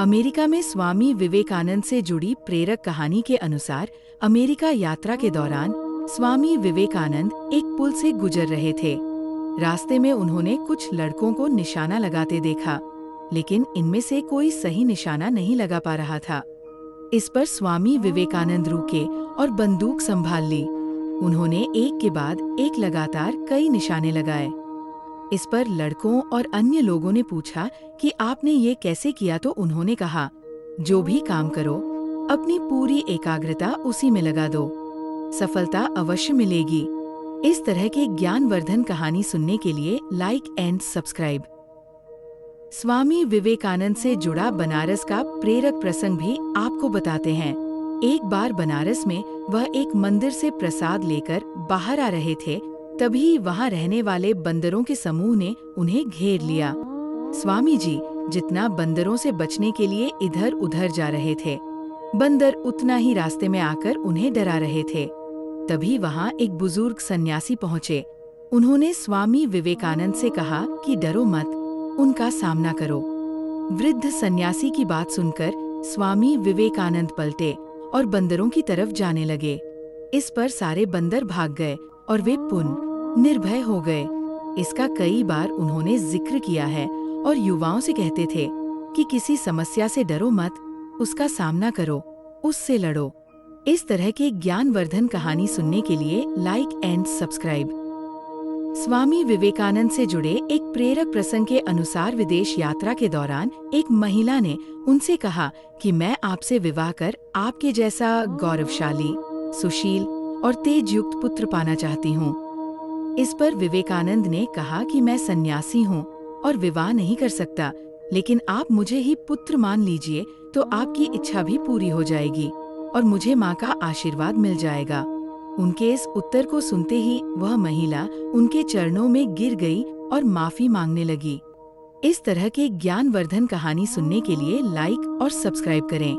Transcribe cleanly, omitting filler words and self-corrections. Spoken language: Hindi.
अमेरिका में स्वामी विवेकानंद से जुड़ी प्रेरक कहानी के अनुसार अमेरिका यात्रा के दौरान स्वामी विवेकानंद एक पुल से गुजर रहे थे। रास्ते में उन्होंने कुछ लड़कों को निशाना लगाते देखा, लेकिन इनमें से कोई सही निशाना नहीं लगा पा रहा था। इस पर स्वामी विवेकानंद रुके और बंदूक संभाल ली। उन्होंने एक के बाद एक लगातार कई निशाने लगाए। इस पर लड़कों और अन्य लोगों ने पूछा कि आपने ये कैसे किया, तो उन्होंने कहा, जो भी काम करो अपनी पूरी एकाग्रता उसी में लगा दो, सफलता अवश्य मिलेगी। इस तरह के ज्ञानवर्धन कहानी सुनने के लिए like and subscribe. Swami Vivekananda से जुड़ा बनारस का प्रेरक प्रसंग भी आपको बताते हैं। एक बार बनारस में वह एक मंदिर से प्रसाद लेकर बाहर आ रहे थे, तभी वहां रहने वाले बंदरों के समूह ने उन्हें घेर लिया। स्वामी जी जितना बंदरों से बचने के लिए इधर उधर जा रहे थे, बंदर उतना ही रास्ते में आकर उन्हें डरा रहे थे। तभी वहां एक बुजुर्ग सन्यासी पहुंचे। उन्होंने स्वामी विवेकानंद से कहा कि डरो मत, उनका सामना करो। वृद्ध सन्यासी की बात सुनकर स्वामी विवेकानंद पलटे और बंदरों की तरफ जाने लगे। इस पर सारे बंदर भाग गए और वे पुनः निर्भय हो गए। इसका कई बार उन्होंने जिक्र किया है और युवाओं से कहते थे कि किसी समस्या से डरो मत, उसका सामना करो, उससे लड़ो। इस तरह के ज्ञानवर्धन कहानी सुनने के लिए like and subscribe. Swami Vivekananda से जुड़े एक प्रेरक प्रसंग के अनुसार विदेश यात्रा के दौरान एक महिला ने उनसे कहा कि मैं आपसे विवाह कर आपके जैसा गौरवशाली, सुशील और तेजयुक्त पुत्र पाना चाहती हूँ। इस पर विवेकानंद ने कहा कि मैं सन्यासी हूँ और विवाह नहीं कर सकता, लेकिन आप मुझे ही पुत्र मान लीजिए तो आपकी इच्छा भी पूरी हो जाएगी और मुझे माँ का आशीर्वाद मिल जाएगा। उनके इस उत्तर को सुनते ही वह महिला उनके चरणों में गिर गई और माफी मांगने लगी। इस तरह के ज्ञानवर्धन कहानी सुनने के लिए लाइक और सब्सक्राइब करें।